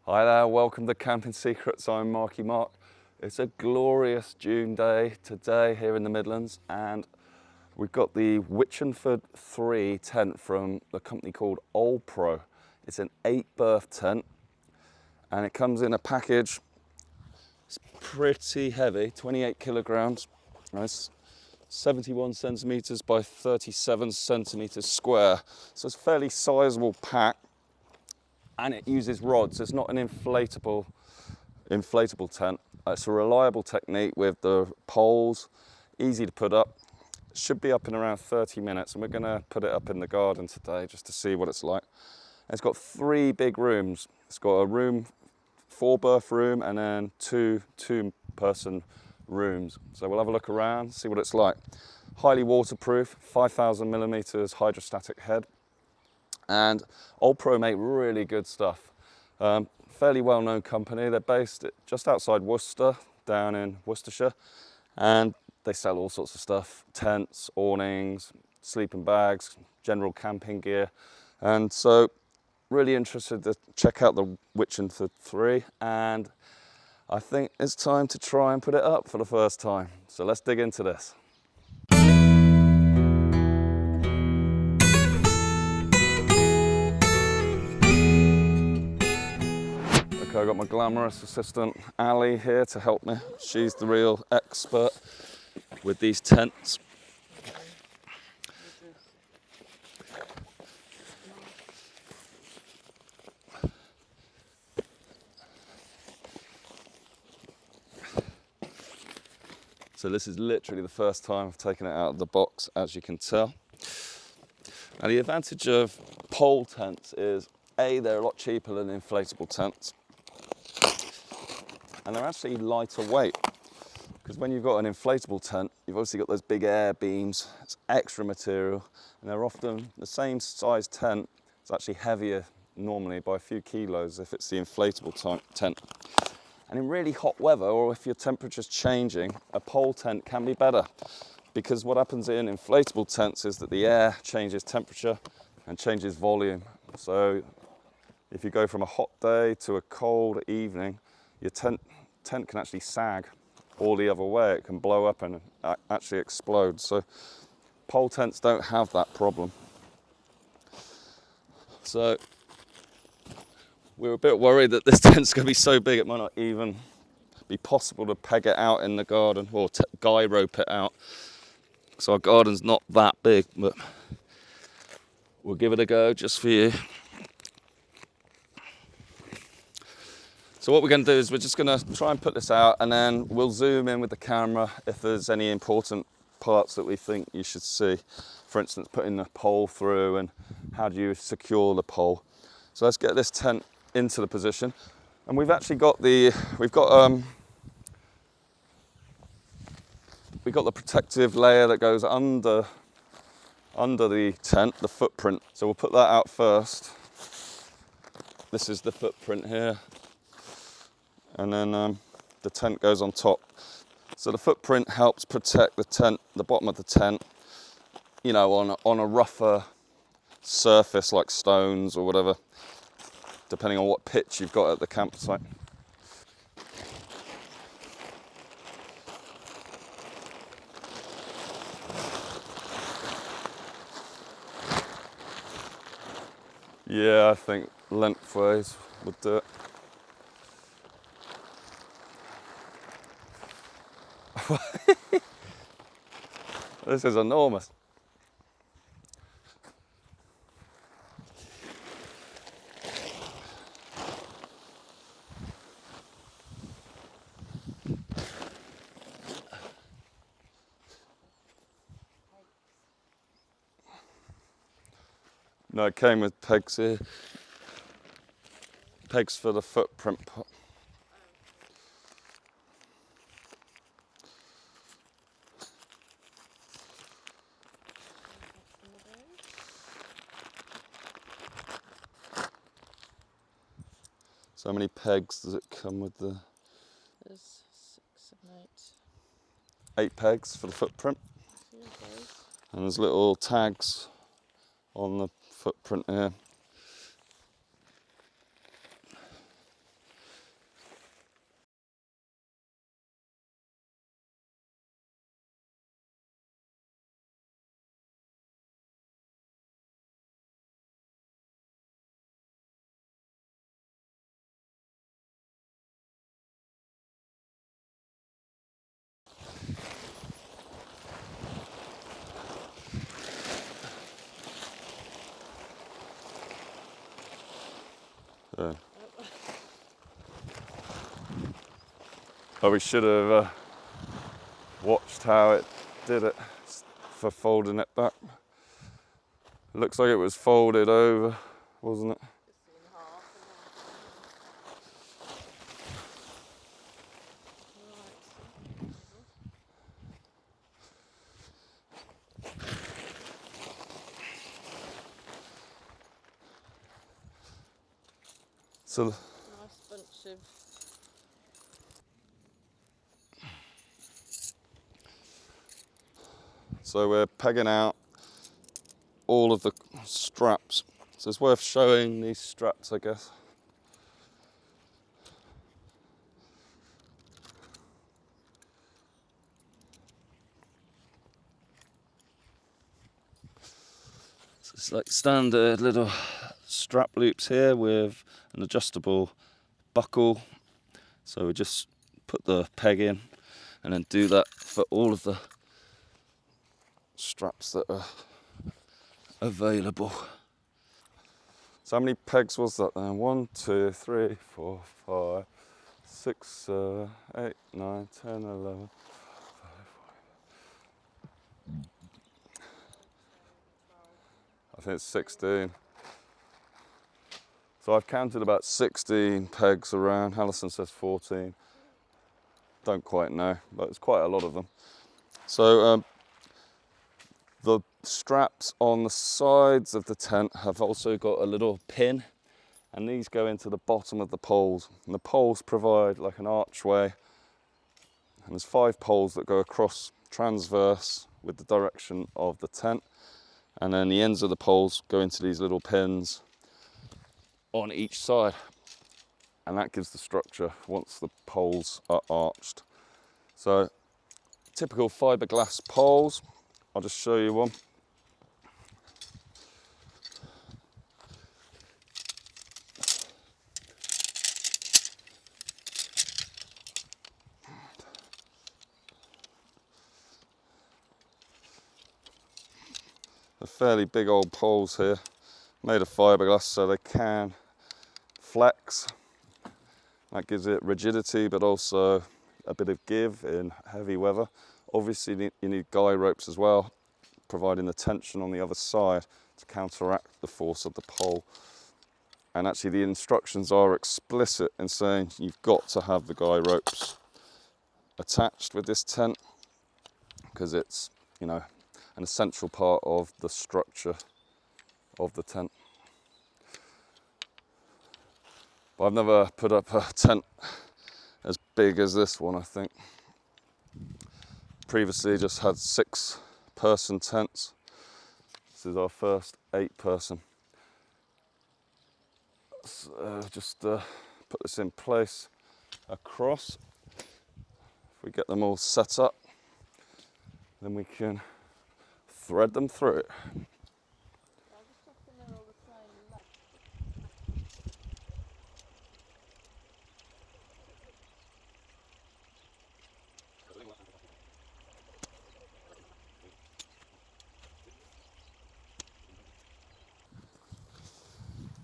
Hi there, welcome to Camping Secrets. I'm Marky Mark. It's a glorious June day today here in the Midlands, and we've got the Wichenford 3 tent from a company called OlPro. It's an 8-berth tent, and it comes in a package. It's pretty heavy, 28 kilograms. It's 71 centimeters by 37 centimeters square, so it's a fairly sizable pack. And it uses rods. It's not an inflatable tent. It's a reliable technique with the poles, easy to put up. It should be up in around 30 minutes, and we're going to put it up in the garden today just to see what it's like. And it's got 3 big rooms. It's got a room, 4-berth room, and then two person rooms. So we'll have a look around, see what it's like. Highly waterproof, 5,000 millimeters hydrostatic head. And OlPro make really good stuff. Fairly well-known company. They're based just outside Worcester, down in Worcestershire, and they sell all sorts of stuff: tents, awnings, sleeping bags, general camping gear. And so, really interested to check out the Wichenford 3, and I think it's time to try and put it up for the first time. So let's dig into this. I've got my glamorous assistant Ali here to help me. She's the real expert with these tents. So this is literally the first time I've taken it out of the box, as you can tell. Now the advantage of pole tents is, A, they're a lot cheaper than inflatable tents. And they're actually lighter weight, because when you've got an inflatable tent, you've obviously got those big air beams, it's extra material, and they're often the same size tent. It's actually heavier normally by a few kilos if it's the inflatable type tent. And in really hot weather, or if your temperature's changing, a pole tent can be better, because what happens in inflatable tents is that the air changes temperature and changes volume. So if you go from a hot day to a cold evening, your tent can actually sag all the other way. It can blow up and actually explode. So pole tents don't have that problem. So we were a bit worried that this tent's going to be so big it might not even be possible to peg it out in the garden or guy rope it out. So our garden's not that big, but we'll give it a go just for you. So what we're going to do is we're just going to try and put this out, and then we'll zoom in with the camera if there's any important parts that we think you should see. For instance, putting the pole through and how do you secure the pole. So let's get this tent into the position. And we've actually got the protective layer that goes under the tent, the footprint. So we'll put that out first. This is the footprint here. And then the tent goes on top. So the footprint helps protect the tent, the bottom of the tent, you know, on a rougher surface like stones or whatever, depending on what pitch you've got at the campsite. Yeah, I think lengthways would do it. This is enormous. No, it came with pegs here. Pegs for the footprint. So how many pegs does it come with? There's 6 and 8. 8 pegs for the footprint. And there's little tags on the footprint here. Oh, we should have watched how it did it for folding it back. It looks like it was folded over, wasn't it? So Nice bunch of. So we're pegging out all of the straps. So it's worth showing these straps, I guess. So it's like standard little strap loops here with an adjustable buckle. So we just put the peg in and then do that for all of the straps that are available. So how many pegs was that then? 1, 2, 3, 4, 5, 6, 7, 8, 9, 10, 11. I think it's 16. So I've counted about 16 pegs around. Alison says 14. Don't quite know, but it's quite a lot of them. So the straps on the sides of the tent have also got a little pin, and these go into the bottom of the poles. And the poles provide like an archway, and there's 5 poles that go across transverse with the direction of the tent. And then the ends of the poles go into these little pins on each side. And that gives the structure once the poles are arched. So typical fibre-glass poles. I'll just show you one. They're fairly big old poles here, made of fibre-glass so they can flex. That gives it rigidity but also a bit of give in heavy weather. Obviously you need guy ropes as well, providing the tension on the other side to counteract the force of the pole. And actually the instructions are explicit in saying you've got to have the guy ropes attached with this tent because it's, you know, an essential part of the structure of the tent. But I've never put up a tent as big as this one, I think. Previously just had 6-person tents. This is our first 8-person. So just put this in place across. If we get them all set up, then we can thread them through.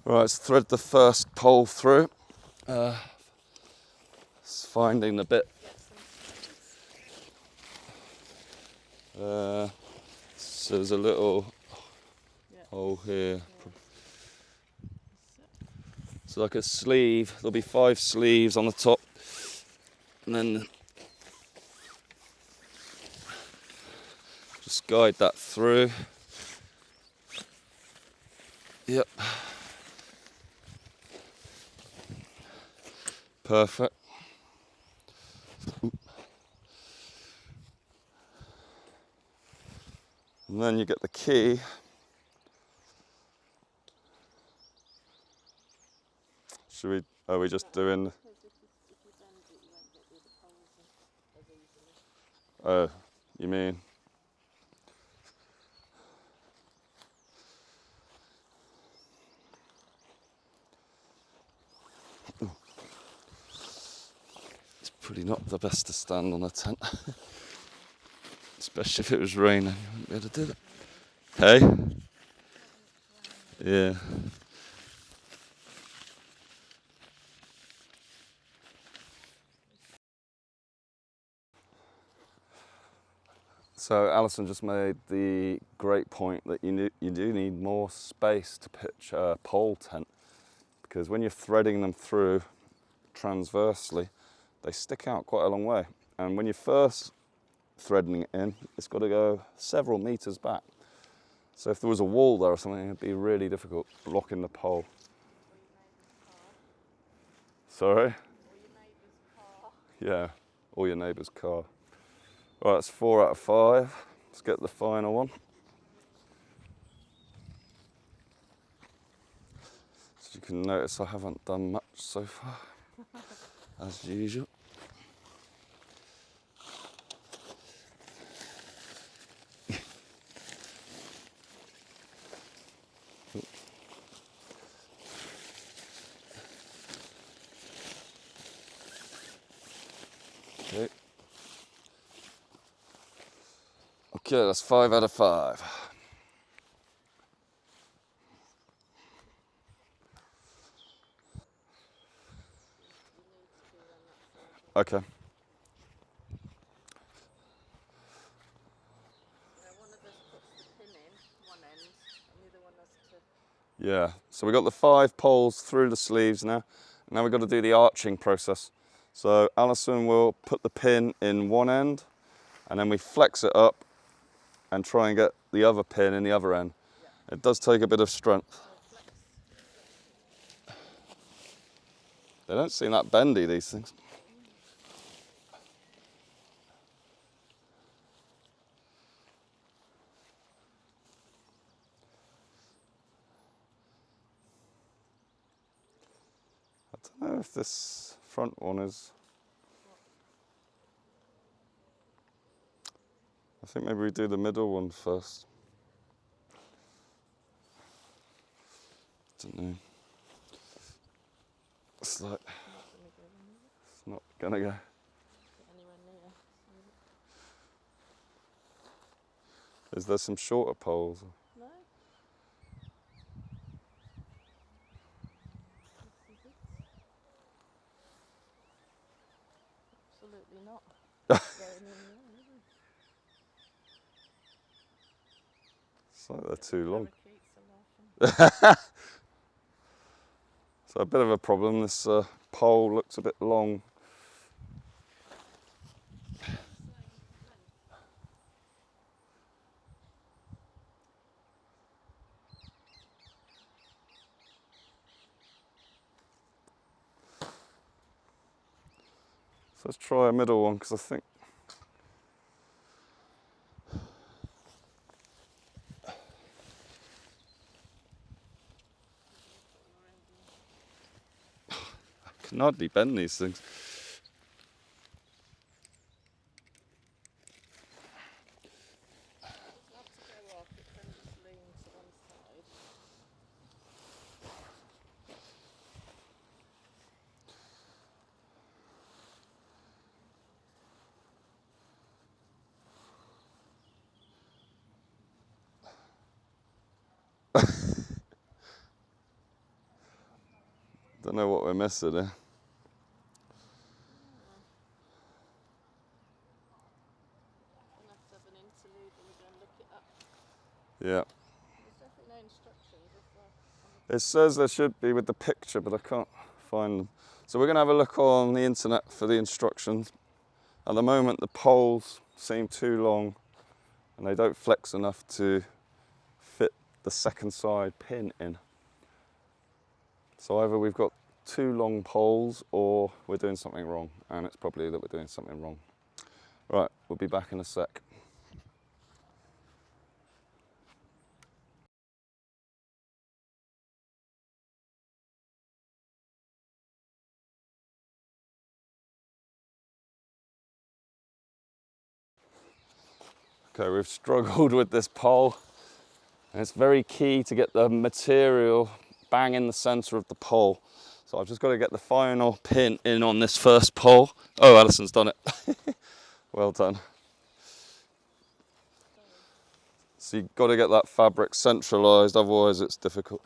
Right, let's thread the first pole through. It's finding the bit. So there's a little hole here. So like a sleeve, there'll be 5 sleeves on the top. And then just guide that through. Yep. Perfect. And then you get the key. Are we just doing? Oh, you mean? It's probably not the best to stand on a tent, especially if it was raining. You wouldn't be able to do it. Hey? Yeah. So Alison just made the great point that you do need more space to pitch a pole tent, because when you're threading them through transversely, they stick out quite a long way. And when you're first threading it in, it's got to go several meters back. So if there was a wall there or something, it'd be really difficult blocking the pole. Sorry? Yeah, or your neighbour's car. Right, that's 4 out of 5. Let's get the final one. As you can notice, I haven't done much so far, as usual. Okay. Okay, that's 5 out of 5. Okay. Now one of us puts the pin in one end, and the other one has to. Yeah, so we got the 5 poles through the sleeves now. Now we've got to do the arching process. So Alison will put the pin in one end, and then we flex it up and try and get the other pin in the other end. Yeah. It does take a bit of strength. They don't seem that bendy, these things. I don't know if this front one is. I think maybe we do the middle one first. Don't know. It's like, it's not gonna go. Is there some shorter poles? No. Absolutely not. It's like they're too long. Parakeets So a bit of a problem. This pole looks a bit long. So let's try a middle one, because I think I can hardly bend these things. Don't know what we're missing here. Yeah. There's definitely no instructions, is there? It says there should be with the picture, but I can't find them. So we're going to have a look on the internet for the instructions. At the moment, the poles seem too long and they don't flex enough to fit the second side pin in. So either we've got too long poles or we're doing something wrong, and it's probably that we're doing something wrong. Right, we'll be back in a sec. Okay, we've struggled with this pole, and it's very key to get the material bang in the center of the pole. So I've just got to get the final pin in on this first pole. Oh, Alison's done it. Well done. So you've got to get that fabric centralized, otherwise it's difficult.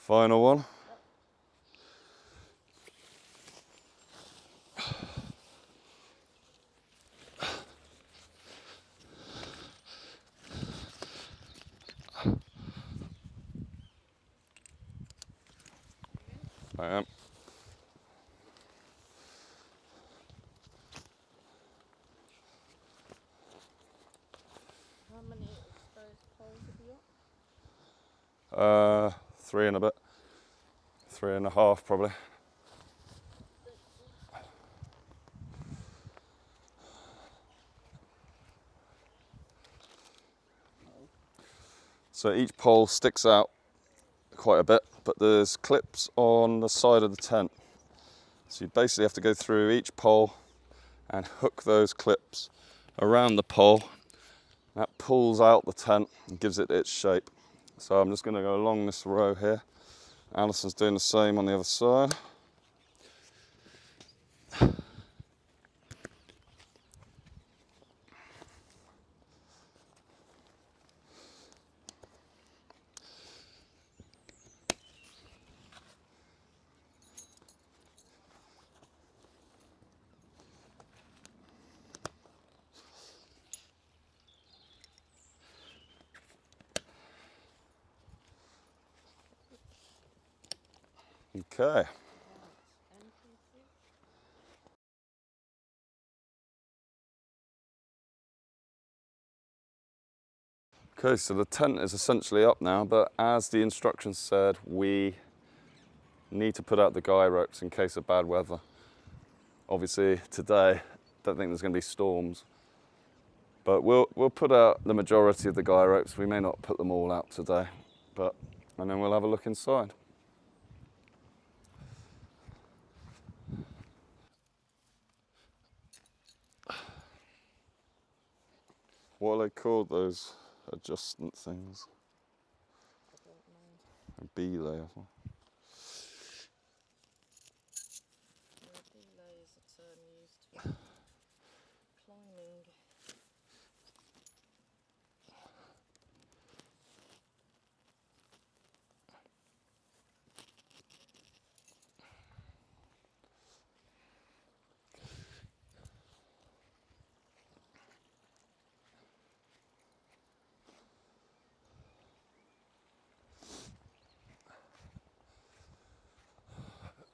Final one. I am. How many exposed poles have you got? 3 and a bit. 3.5 probably. So each pole sticks out quite a bit, but there's clips on the side of the tent. So you basically have to go through each pole and hook those clips around the pole. That pulls out the tent and gives it its shape. So I'm just going to go along this row here. Alison's doing the same on the other side. Okay. Okay, so the tent is essentially up now, but as the instructions said, we need to put out the guy ropes in case of bad weather. Obviously today, don't think there's going to be storms, but we'll put out the majority of the guy ropes. We may not put them all out today, and then we'll have a look inside. What are they called, those adjustment things? I don't know. A belay or something. Yeah, belay is a term used for climbing.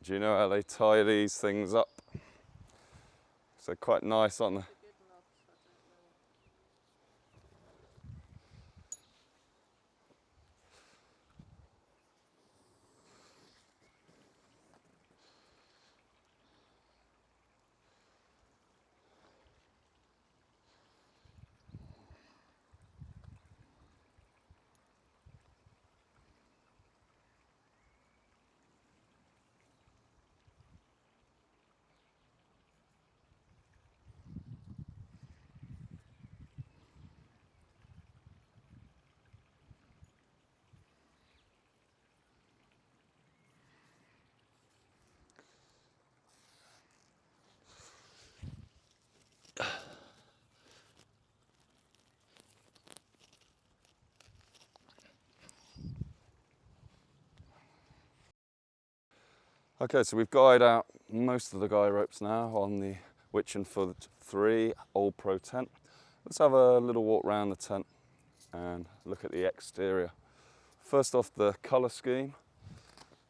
Do you know how they tie these things up? So quite nice, aren't they? Good knots, I don't know. Okay, so we've guyed out most of the guy ropes now on the Wichenford 3 OlPro tent. Let's have a little walk around the tent and look at the exterior. First off, the colour scheme.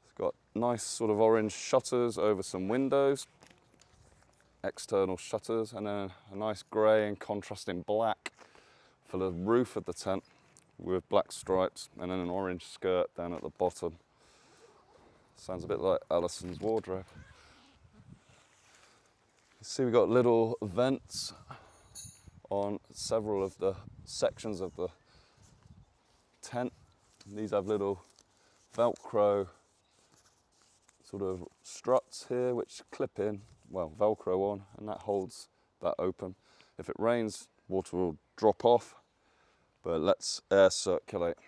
It's got nice sort of orange shutters over some windows, external shutters, and then a nice grey and contrasting black for the roof of the tent with black stripes, and then an orange skirt down at the bottom. Sounds a bit like Alison's wardrobe. You see we've got little vents on several of the sections of the tent. These have little Velcro sort of struts here which clip in, well, Velcro on, and that holds that open. If it rains, water will drop off, but it lets air circulate,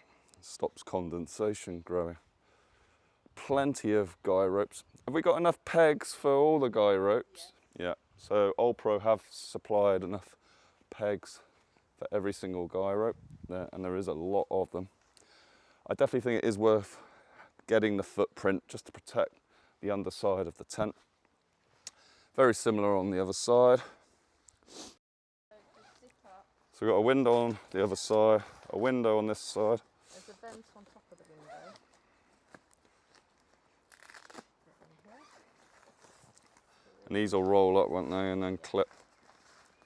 stops condensation growing. Plenty of guy ropes. Have we got enough pegs for all the guy ropes? Yeah. So OlPro have supplied enough pegs for every single guy rope there, and there is a lot of them. I definitely think it is worth getting the footprint just to protect the underside of the tent. Very similar on the other side. So we've got a window on the other side, a window on this side. There's a vent on top of the window. And these will roll up, won't they, and then clip,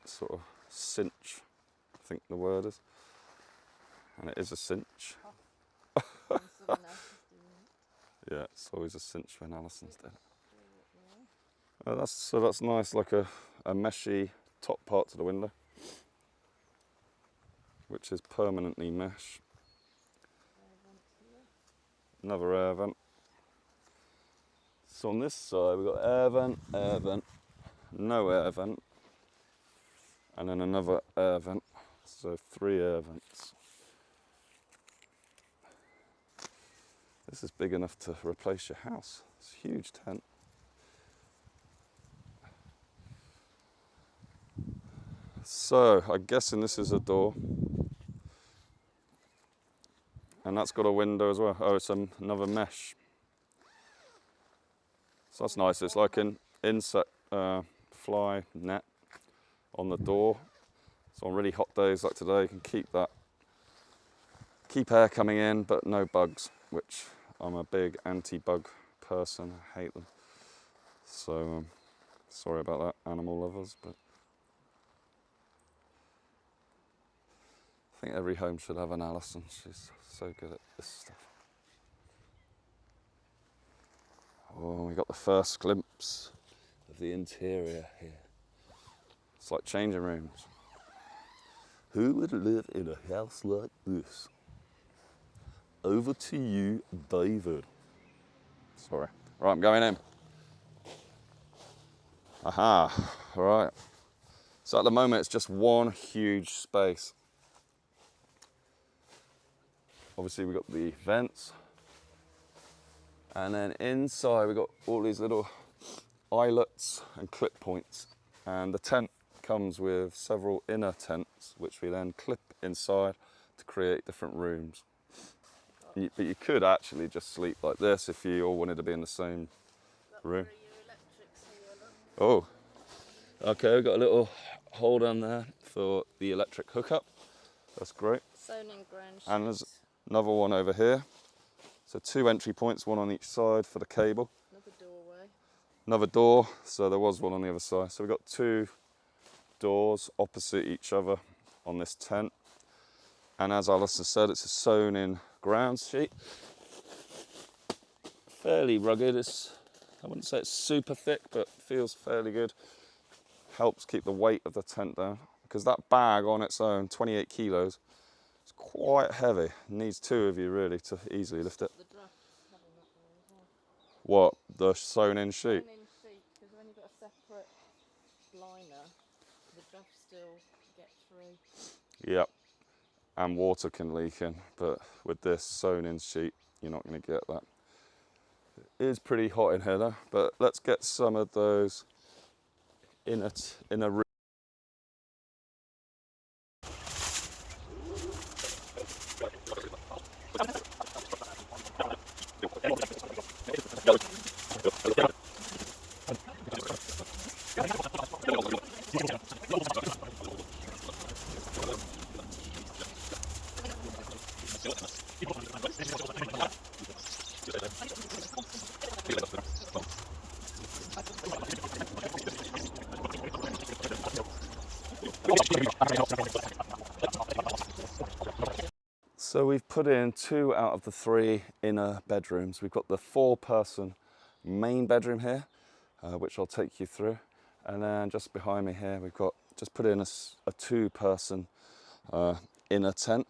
sort of cinch, I think the word is. And it is a cinch. Yeah, it's always a cinch when Alison's dead. That's nice, like a meshy top part to the window, which is permanently mesh. Another air vent. So on this side we've got air vent, no air vent, and then another air vent. So 3 air vents. This is big enough to replace your house. It's a huge tent. So I'm guessing this is a door. And that's got a window as well. Oh, it's another mesh. So that's nice. It's like an insect fly net on the door. So on really hot days like today, you can keep air coming in, but no bugs, which I'm a big anti-bug person. I hate them. So sorry about that, animal lovers, but I think every home should have an Alison. She's so good at this stuff. Oh, we got the first glimpse of the interior here. It's like changing rooms. Who would live in a house like this? Over to you, David. Sorry. Right, I'm going in. Aha, right. So at the moment it's just one huge space. Obviously we've got the vents. And then inside we've got all these little eyelets and clip points. And the tent comes with several inner tents, which we then clip inside to create different rooms. But you could actually just sleep like this if you all wanted to be in the same room. Oh, okay, we've got a little hole down there for the electric hookup. That's great. Sewn in ground sheets. And there's another one over here. So 2 entry points, one on each side for the cable. Another doorway. Another door, so there was one on the other side. So we've got 2 doors opposite each other on this tent. And as Alison said, it's a sewn in ground sheet. Fairly rugged. I wouldn't say it's super thick, but feels fairly good. Helps keep the weight of the tent down, because that bag on its own, 28 kilos, is quite heavy. Needs 2 of you really to easily lift it. The draft having that there as well. What? The sewn in sheet? Sewn in sheet, because when you've got a separate liner, the draft still get through. Yep. And water can leak in, but with this sewn in sheet, you're not going to get that. It is pretty hot in here though, but let's get some of those in a room. So we've put in 2 out of the 3 inner bedrooms. We've got the 4-person main bedroom here, which I'll take you through. And then just behind me here, we've got just put in a 2-person inner tent.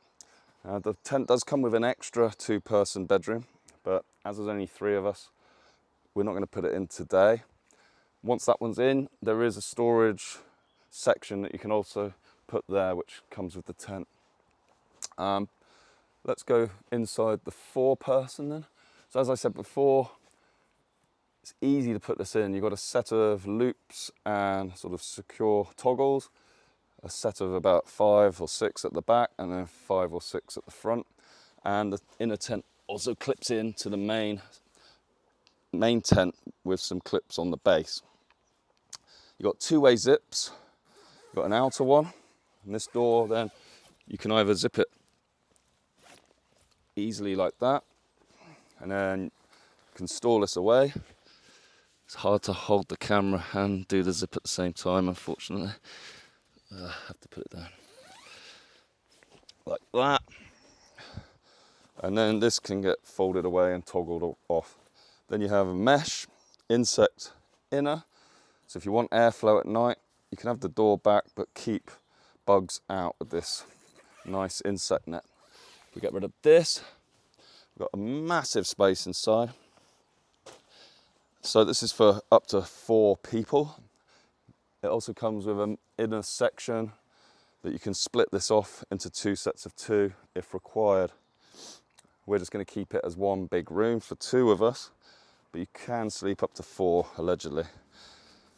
The tent does come with an extra 2-person bedroom, but as there's only 3 of us, we're not going to put it in today. Once that one's in, there is a storage section that you can also put there, which comes with the tent. Let's go inside the 4-person then. So as I said before, it's easy to put this in. You've got a set of loops and sort of secure toggles, a set of about 5 or 6 at the back, and then 5 or 6 at the front. And the inner tent Also clips into the main tent with some clips on the base. You've got two-way zips. You've got an outer one, and this door then you can either zip it easily like that, and then you can store this away. It's hard to hold the camera and do the zip at the same time, unfortunately. I have to put it down like that, and then this can get folded away and toggled off. Then you have a mesh insect inner, so if you want airflow at night, you can have the door back but keep bugs out with this nice insect net. If we get rid of this, we've got a massive space inside. So this is for up to 4 people. It also comes with an inner section that you can split this off into 2 sets of 2 if required. We're just going to keep it as one big room for 2 of us, but you can sleep up to 4 allegedly.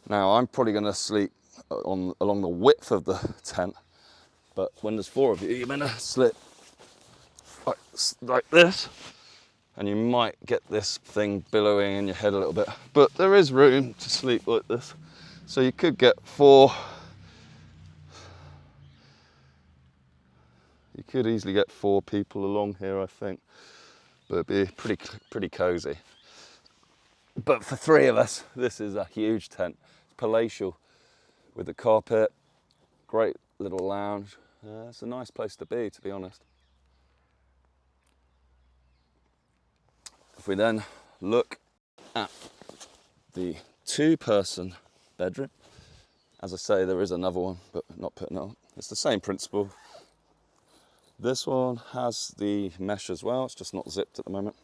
Now I'm probably going to sleep along the width of the tent, but when there's 4 of you, you're going to slip like this, and you might get this thing billowing in your head a little bit, but there is room to sleep like this. So you could get 4. You could easily get 4 people along here, I think, but it'd be pretty cozy. But for 3 of us, this is a huge tent. It's palatial with the carpet, great little lounge. It's a nice place to be honest. If we then look at the 2-person bedroom, as I say, there is another one, but not putting it on. It's the same principle. This one has the mesh as well, it's just not zipped at the moment.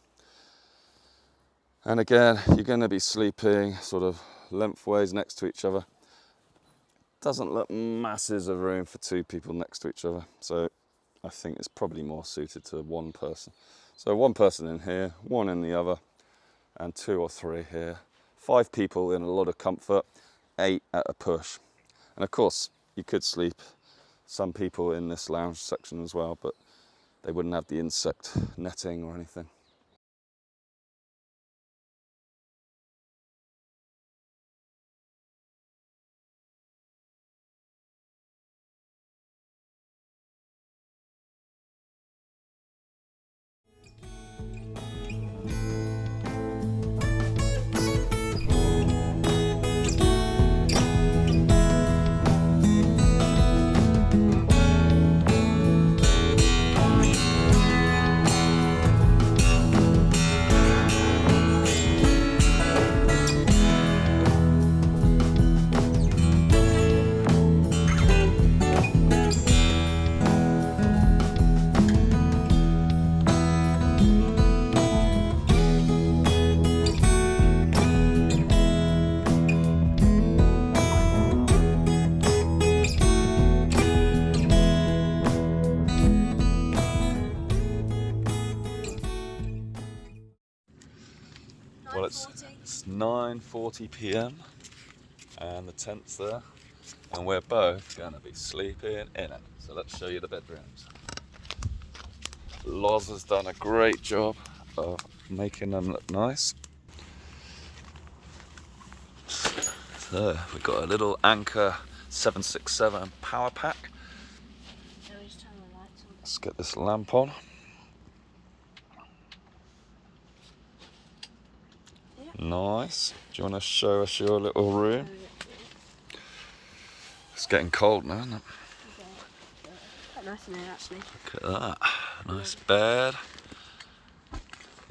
And again, you're going to be sleeping sort of lengthways next to each other. Doesn't look masses of room for 2 people next to each other, so I think it's probably more suited to 1 person. So 1 person in here, 1 in the other, and 2 or 3 here. 5 people in a lot of comfort, 8 at a push. And of course, you could sleep some people in this lounge section as well, but they wouldn't have the insect netting or anything. Well, it's 9:40 p.m. and the tent's there, and we're both going to be sleeping in it. So let's show you the bedrooms. Loz has done a great job of making them look nice. So we've got a little Anchor 767 power pack. Let's get this lamp on. Nice. Do you want to show us your little room? It's getting cold now, isn't it? Quite nice in here, actually. Look at that. Nice bed.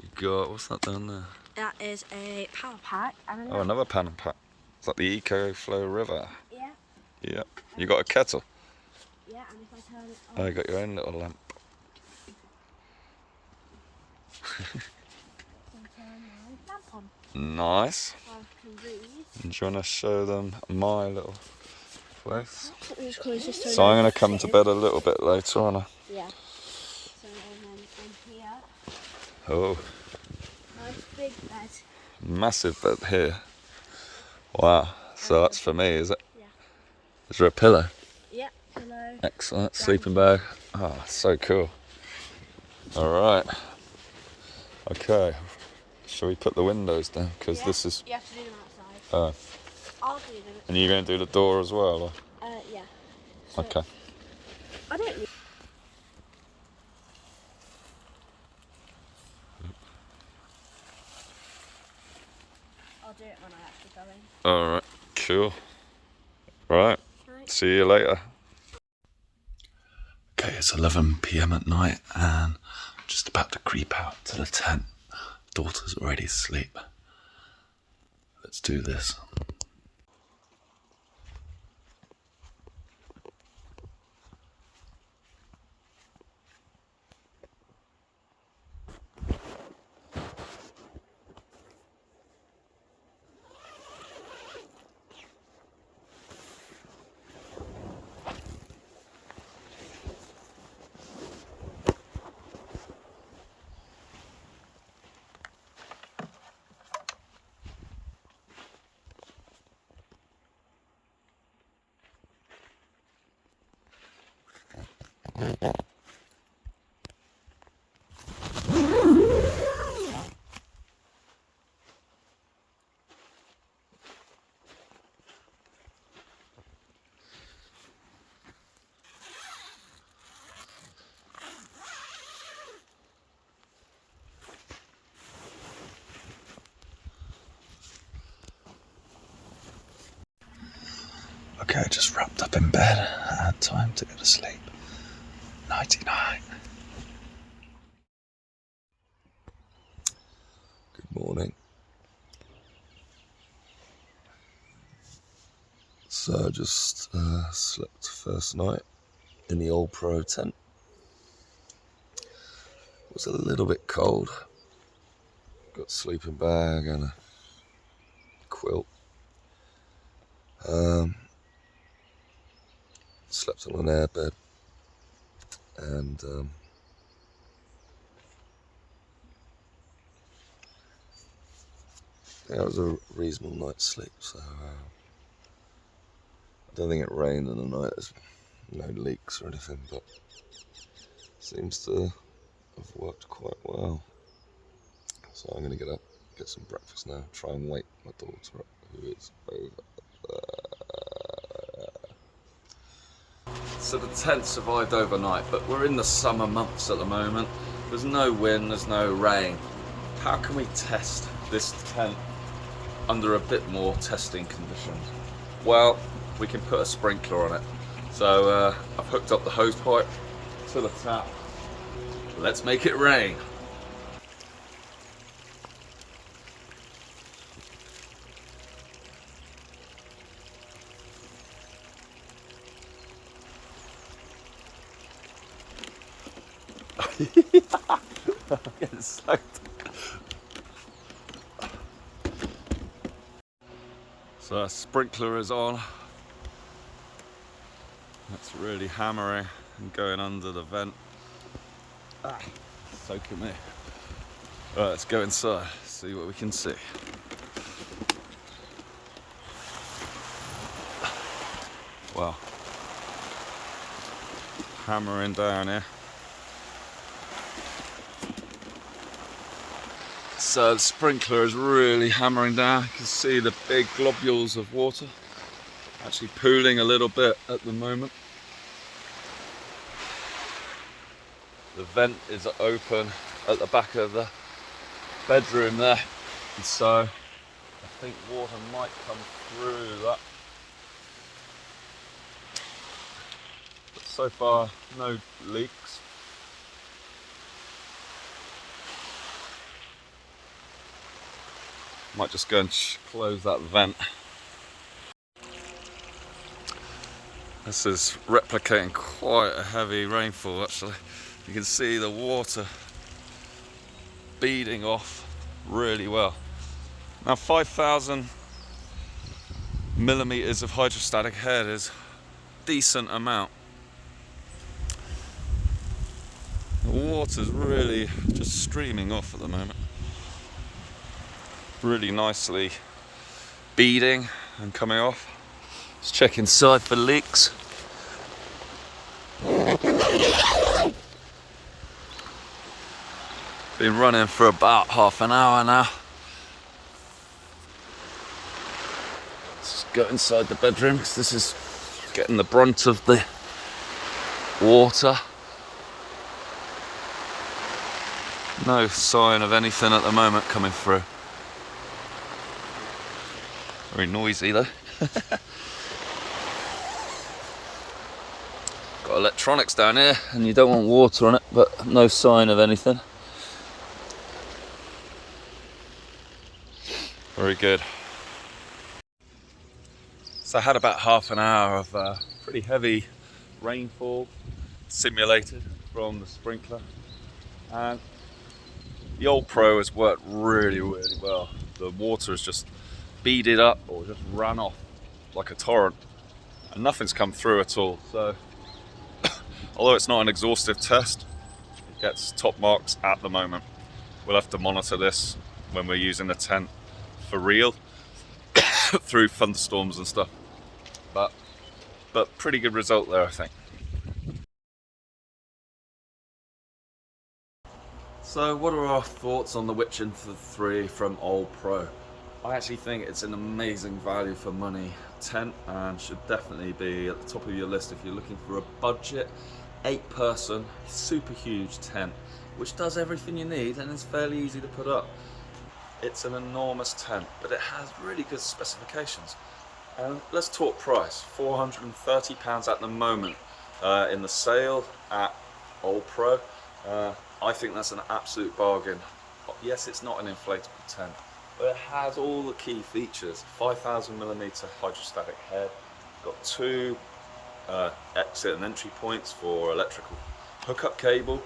You got, what's that down there? That is a power pack. And Oh, another pan pack. It's like the EcoFlow River. Yeah. Yeah. You got a kettle? Yeah, and if I turn it on... Oh, you got your own little lamp. Lamp on. Nice. I can read. And do you want to show them my little place? Let me just close this So I'm going to come to bed a little bit later, aren't I? Yeah. So and then in here, Oh, nice big bed. massive bed here. Wow. So that's for me, is it? Yeah. Is there a pillow? Yeah, pillow. Excellent. Sleeping bag. Oh, so cool. All right. Okay, shall we put the windows down? Because Yeah, this is... you have to do them outside. I'll do them. And you're going to do the door as well? Or? Yeah. So Okay. I don't need. I'll do it when I actually go in. Alright, cool. Right, Right. see you later. Okay, it's 11 PM at night and I'm just about to creep out to the tent. Daughter's already asleep. Let's do this. Okay, I just wrapped up in bed. I had time to go to sleep. Nighty night. Good morning. So I just slept first night in the OlPro tent. It was a little bit cold. Got a sleeping bag and a quilt. Slept on an airbed and yeah, it was a reasonable night's sleep. So I don't think it rained in the night. There's no leaks or anything, but seems to have worked quite well. So I'm going to get up, get some breakfast now, try and wake my daughter up, who is over there. So the tent survived overnight, but we're in the summer months at the moment. There's no wind, there's no rain. How can we test this tent under a bit more testing conditions? Well, we can put a sprinkler on it. So I've hooked up the hose pipe to the tap. Let's make it rain. I'm getting soaked. So our sprinkler is on. That's really hammering and going under the vent. Soaking me. Right, let's go inside, see what we can see. Wow. Hammering down here. So the sprinkler is really hammering down. You can see the big globules of water actually pooling a little bit at the moment. The vent is open at the back of the bedroom there, and so I think water might come through that. But so far, no leaks. Might just go and close that vent. This is replicating quite a heavy rainfall actually. You can see the water beading off really well. Now 5,000 millimeters of hydrostatic head is a decent amount. The water's really just streaming off at the moment. Really nicely beading and coming off. Let's check inside for leaks. Been running for about half an hour now. Let's go inside the bedroom because this is getting the brunt of the water. No sign of anything at the moment coming through. Very noisy though. Got electronics down here and you don't want water on it, but no sign of anything. Very good. So I had about half an hour of pretty heavy rainfall simulated from the sprinkler, and the OlPro has worked really well. The water has just beaded up or just run off like a torrent and nothing's come through at all. So although it's not an exhaustive test, it gets top marks at the moment. We'll have to monitor this when we're using the tent for real through thunderstorms and stuff, but pretty good result there, I think. So what are our thoughts on the Wichenford 3 from OlPro? I actually think it's an amazing value for money tent and should definitely be at the top of your list if you're looking for a budget 8-person super huge tent which does everything you need and is fairly easy to put up. It's an enormous tent, but it has really good specifications. And let's talk price. £430 at the moment in the sale at OlPro. I think that's an absolute bargain. Yes, it's not an inflatable tent, but it has all the key features. 5,000mm hydrostatic head, got 2 exit and entry points for electrical hookup cable,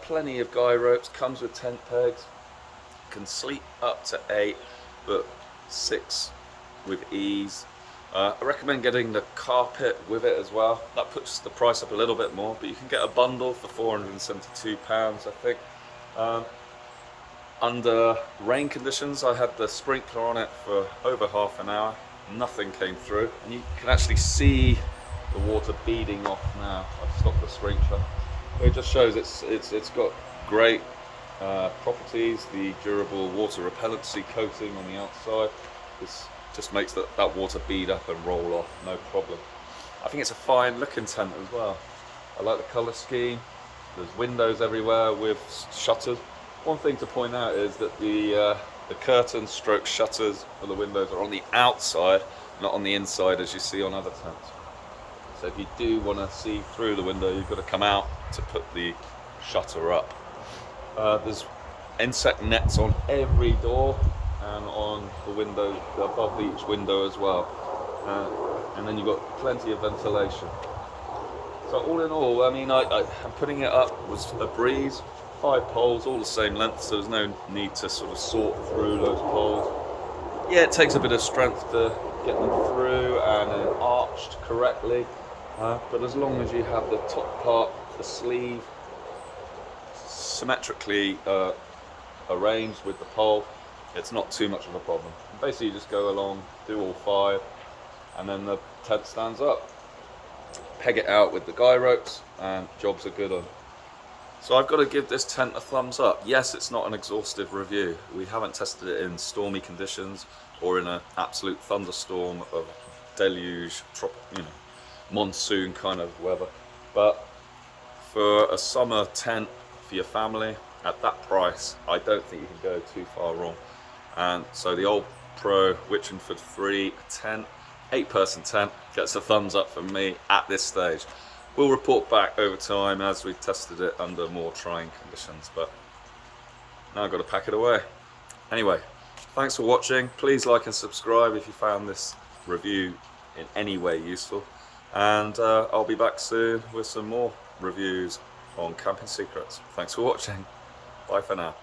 plenty of guy ropes, comes with tent pegs, can sleep up to 8, but 6 with ease. I recommend getting the carpet with it as well. That puts the price up a little bit more, but you can get a bundle for £472, I think. Under rain conditions, I had the sprinkler on it for over half an hour. Nothing came through, and you can actually see the water beading off now. I've stopped the sprinkler. It just shows it's got great properties. The durable water repellency coating on the outside. This just makes that water bead up and roll off, no problem. I think it's a fine looking tent as well. I like the colour scheme. There's windows everywhere with shutters. One thing to point out is that the curtains stroke shutters for the windows are on the outside, not on the inside as you see on other tents. So if you do want to see through the window, you've got to come out to put the shutter up. There's insect nets on every door and on the window, above each window as well. And then you've got plenty of ventilation. So all in all, I mean, I'm putting it up was a breeze. 5 poles, all the same length, so there's no need to sort of sort through those poles. Yeah, it takes a bit of strength to get them through and then arched correctly, but as long as you have the top part, the sleeve, symmetrically arranged with the pole, it's not too much of a problem. Basically you just go along, do all 5, and then the tent stands up. Peg it out with the guy ropes and jobs are good on. So I've got to give this tent a thumbs up. Yes, it's not an exhaustive review. We haven't tested it in stormy conditions or in an absolute thunderstorm of deluge, monsoon kind of weather. But for a summer tent for your family at that price, I don't think you can go too far wrong. And so the OlPro Wichenford 3 tent, 8-person tent, gets a thumbs up from me at this stage. We'll report back over time as we've tested it under more trying conditions, but now I've got to pack it away. Anyway, thanks for watching. Please like and subscribe if you found this review in any way useful. And I'll be back soon with some more reviews on camping secrets. Thanks for watching. Bye for now.